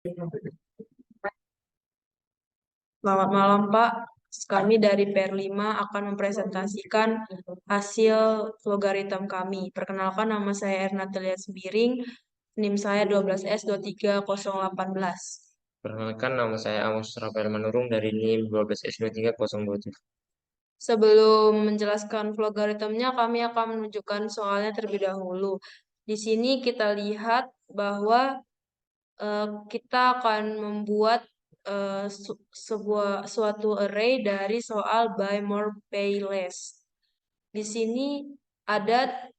Selamat malam, Pak. Kami dari PR5 akan mempresentasikan hasil logaritm kami. Perkenalkan, nama saya Ernatelia Sembiring, NIM saya 12S23018. Perkenalkan, nama saya Amos Rafael Manurung dari NIM 12S23027. Sebelum menjelaskan logaritmnya, kami akan menunjukkan soalnya terlebih dahulu. Di sini kita lihat bahwa kita akan membuat suatu array dari soal buy more pay less. Di sini ada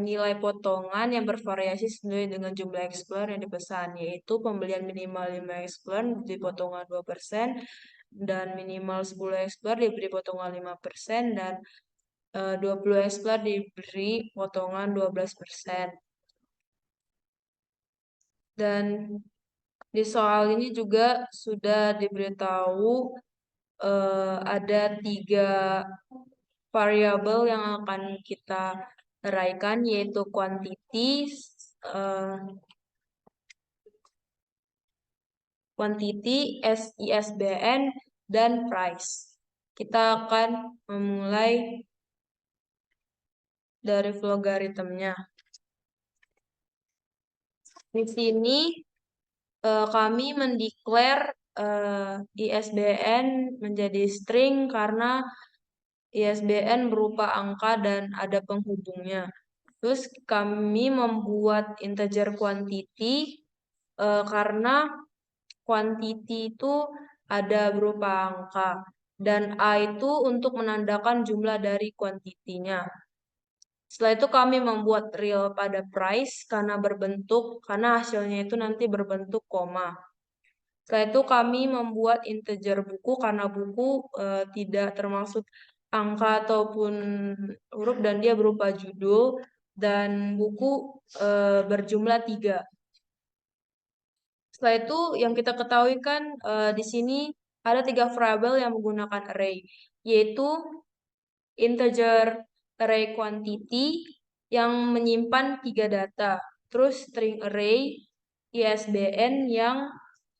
nilai potongan yang bervariasi sesuai dengan jumlah explore yang dipesan, yaitu pembelian minimal 5 explore diberi potongan 2%, dan minimal 10 explore diberi potongan 5%, dan 20 explore diberi potongan 12%. Dan di soal ini juga sudah diberitahu ada 3 variabel yang akan kita uraikan, yaitu quantity, ISBN, dan price. Kita akan memulai dari logaritmnya. Di sini kami mendeklar ISBN menjadi string karena ISBN berupa angka dan ada penghubungnya. Terus kami membuat integer quantity karena quantity itu ada berupa angka, dan A itu untuk menandakan jumlah dari kuantitinya. Setelah itu kami membuat real pada price karena hasilnya itu nanti berbentuk koma. Setelah itu kami membuat integer buku karena buku tidak termasuk angka ataupun huruf dan dia berupa judul, dan buku berjumlah 3. Setelah itu yang kita ketahui kan di sini ada 3 variabel yang menggunakan array, yaitu integer array quantity yang menyimpan 3 data, terus string array ISBN yang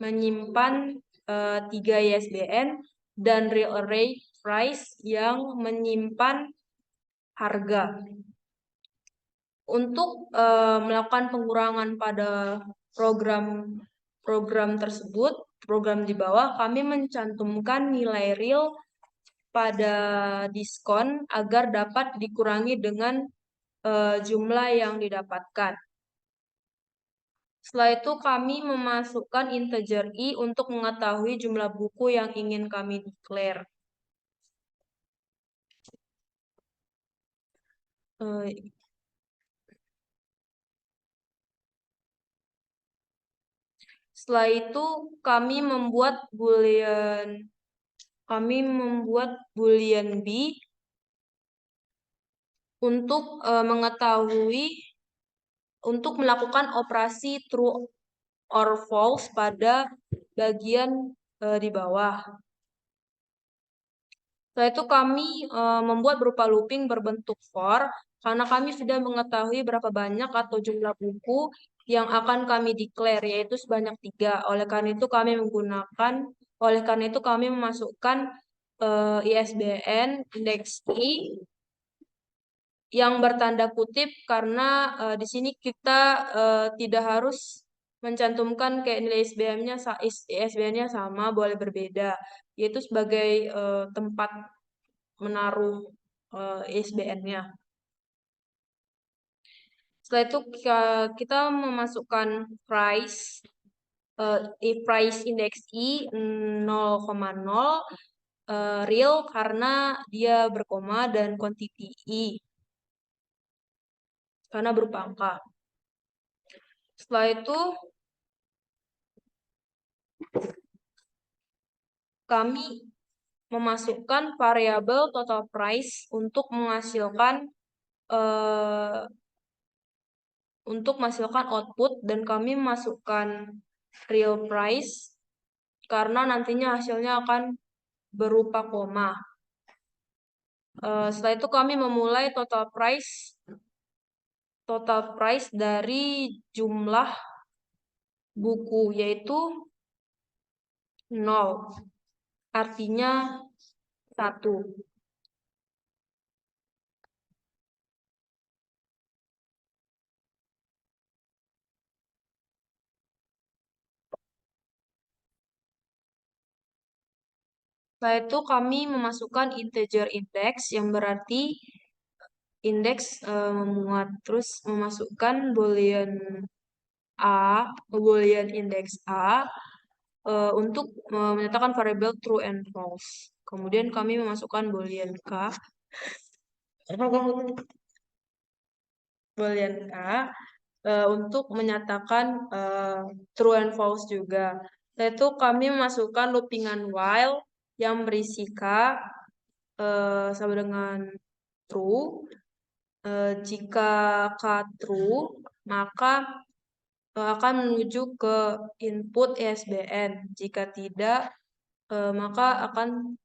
menyimpan 3 ISBN, dan real array price yang menyimpan harga. Untuk melakukan pengurangan pada program tersebut, program di bawah, kami mencantumkan nilai real pada diskon agar dapat dikurangi dengan jumlah yang didapatkan. Setelah itu kami memasukkan integer i untuk mengetahui jumlah buku yang ingin kami declare. Setelah itu kami membuat boolean b untuk untuk melakukan operasi true or false pada bagian di bawah. Setelah itu kami membuat berupa looping berbentuk for, karena kami sudah mengetahui berapa banyak atau jumlah buku yang akan kami declare, yaitu sebanyak 3. Oleh karena itu kami memasukkan ISBN indeks i yang bertanda kutip karena di sini kita tidak harus mencantumkan kayak nilai ISBN-nya sama, boleh berbeda, yaitu sebagai tempat menaruh ISBN-nya. Setelah itu kita memasukkan price index i 0,0 real karena dia berkoma, dan quantity i karena berupa angka. Setelah itu kami memasukkan variabel total price untuk menghasilkan output, dan kami memasukkan real price karena nantinya hasilnya akan berupa koma. Setelah itu kami memulai total price dari jumlah buku, yaitu 0, artinya 1. Setelah itu kami memasukkan integer index yang berarti indeks memuat, terus memasukkan boolean indeks A untuk menyatakan variabel true and false. Kemudian kami memasukkan boolean K untuk menyatakan true and false juga. Setelah itu kami memasukkan loopingan while yang berisi K sama dengan true. Jika K true, maka akan menuju ke input ISBN. Jika tidak, maka akan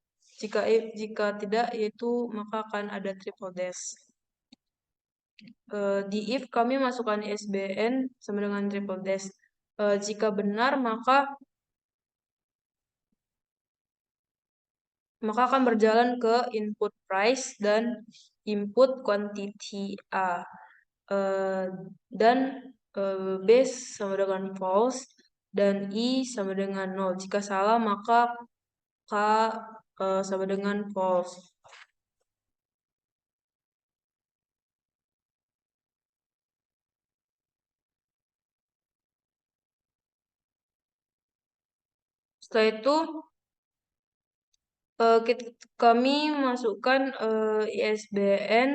jika tidak yaitu maka akan ada triple dash. Di if kami masukkan ISBN sama dengan triple dash. Jika benar maka akan berjalan ke input price dan input quantity A. Dan base sama dengan false dan I sama dengan 0. Jika salah maka K sama dengan false. Setelah itu kami masukkan ISBN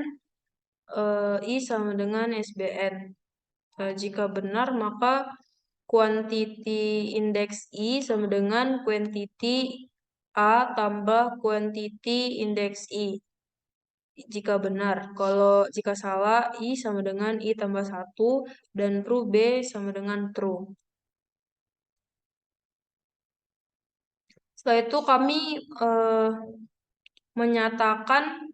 I sama dengan ISBN. Jika benar maka quantity index I sama dengan quantity A tambah quantity index I. Jika benar, jika salah I sama dengan I tambah 1 dan true B sama dengan true. Setelah itu kami menyatakan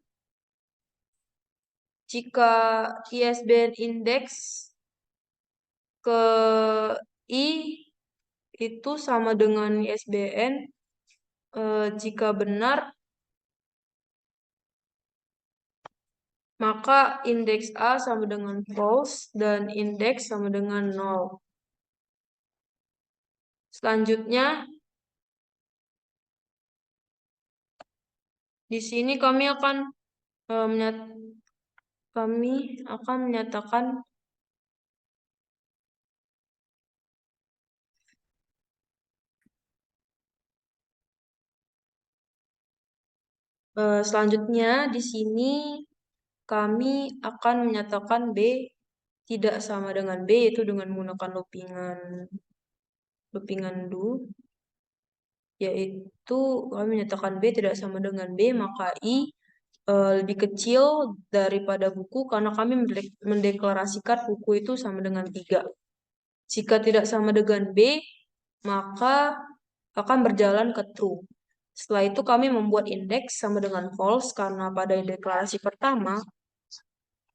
jika ISBN index ke I itu sama dengan ISBN, jika benar maka indeks A sama dengan false dan indeks sama dengan 0. Selanjutnya, di sini kami akan menyatakan selanjutnya di sini kami akan menyatakan B tidak sama dengan B, yaitu dengan menggunakan loopingan do, yaitu kami menyatakan B tidak sama dengan B, maka I lebih kecil daripada buku karena kami mendeklarasikan buku itu sama dengan 3. Jika tidak sama dengan B, maka akan berjalan ke true. Setelah itu kami membuat indeks sama dengan false karena pada deklarasi pertama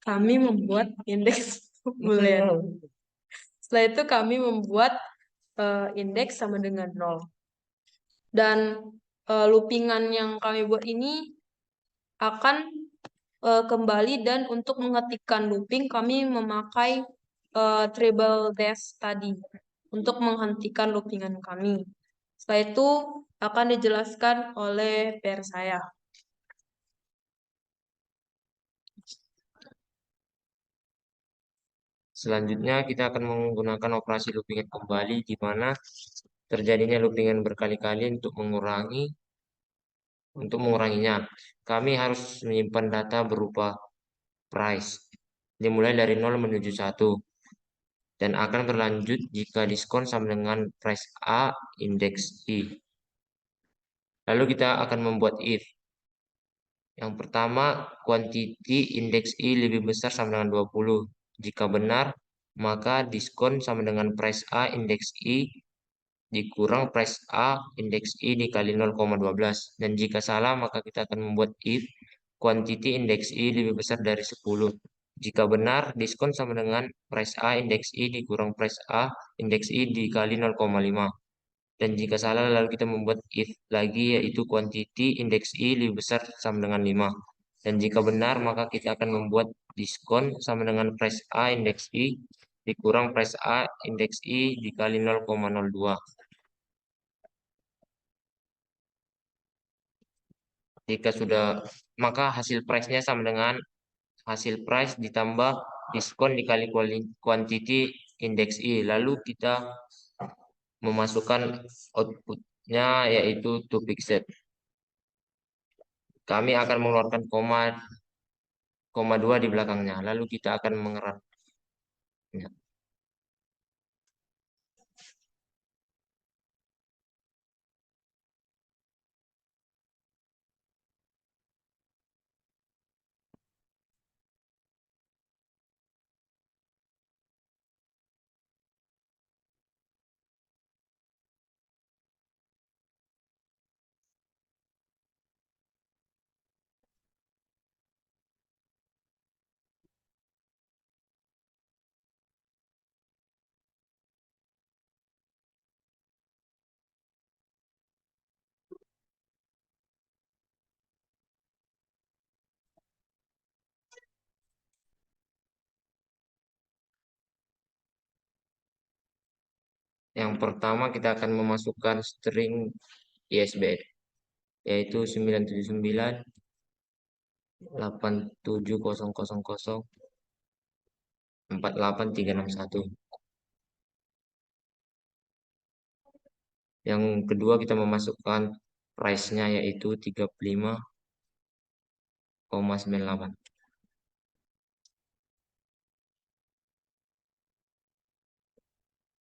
kami membuat indeks boolean. Setelah itu kami membuat indeks sama dengan 0. Dan loopingan yang kami buat ini akan kembali dan untuk mengetikkan looping kami memakai treble dash tadi untuk menghentikan loopingan kami. Setelah itu akan dijelaskan oleh PR saya. Selanjutnya kita akan menggunakan operasi loopingan kembali di mana terjadinya loopingan berkali-kali untuk menguranginya. Kami harus menyimpan data berupa price dimulai dari 0 menuju 1 dan akan berlanjut jika diskon sama dengan price A indeks I. Lalu kita akan membuat if. Yang pertama, quantity indeks I lebih besar sama dengan 20. Jika benar, maka diskon sama dengan price A indeks I dikurang price A indeks I dikali 0,12. Dan jika salah, maka kita akan membuat if quantity indeks I lebih besar dari 10. Jika benar, diskon sama dengan price A indeks I dikurang price A indeks I dikali 0,5. Dan jika salah, lalu kita membuat if lagi, yaitu quantity indeks I lebih besar sama dengan 5. Dan jika benar, maka kita akan membuat diskon sama dengan price A indeks I dikurang price A indeks I dikali 0,02. Jika sudah, maka hasil price-nya sama dengan hasil price ditambah diskon dikali quantity indeks I. Lalu kita memasukkan outputnya yaitu to fixed. Kami akan mengeluarkan koma 2 di belakangnya. Lalu kita akan mengerat. Yang pertama kita akan memasukkan string ISBN yaitu 979 87000 48361. Yang kedua kita memasukkan price-nya yaitu 35,98.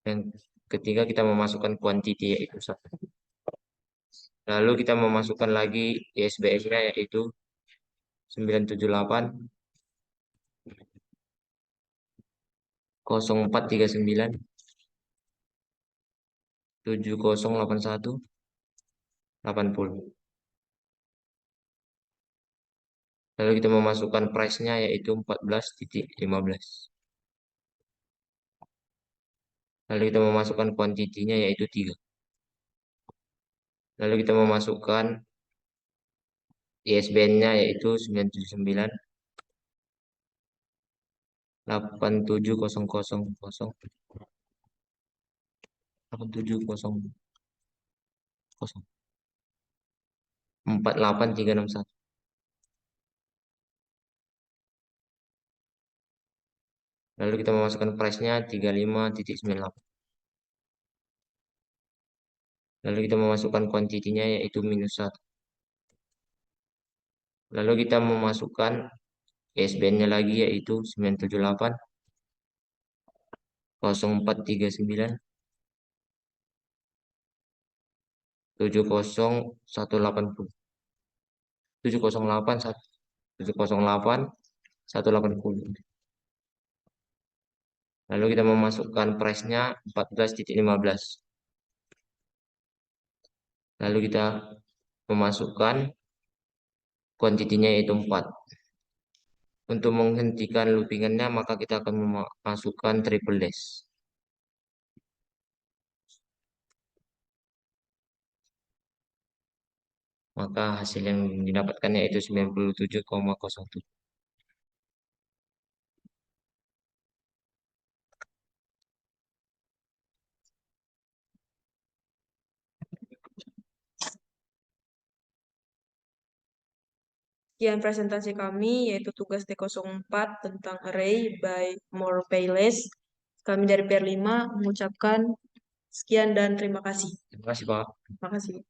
Yang ketiga kita memasukkan quantity yaitu 1. Lalu kita memasukkan lagi ISBN-nya yaitu 978 0439 7081 80. Lalu kita memasukkan price-nya yaitu 14,15. Lalu kita memasukkan quantity-nya yaitu 3. Lalu kita memasukkan ISBN-nya yaitu 979 87000 87000 48361. Lalu kita memasukkan price-nya 35,98. Lalu kita memasukkan quantity-nya yaitu -1. Lalu kita memasukkan ISBN-nya lagi yaitu 978 0439 70180 708 708 180. Lalu kita memasukkan price-nya 14,15. Lalu kita memasukkan quantity-nya yaitu 4. Untuk menghentikan loopingannya maka kita akan memasukkan triple dash. Maka hasil yang didapatkan yaitu 97,07. Sekian presentasi kami, yaitu tugas T04 tentang array by more payless. Kami dari PR5 mengucapkan sekian dan terima kasih. Terima kasih, Pak. Terima kasih.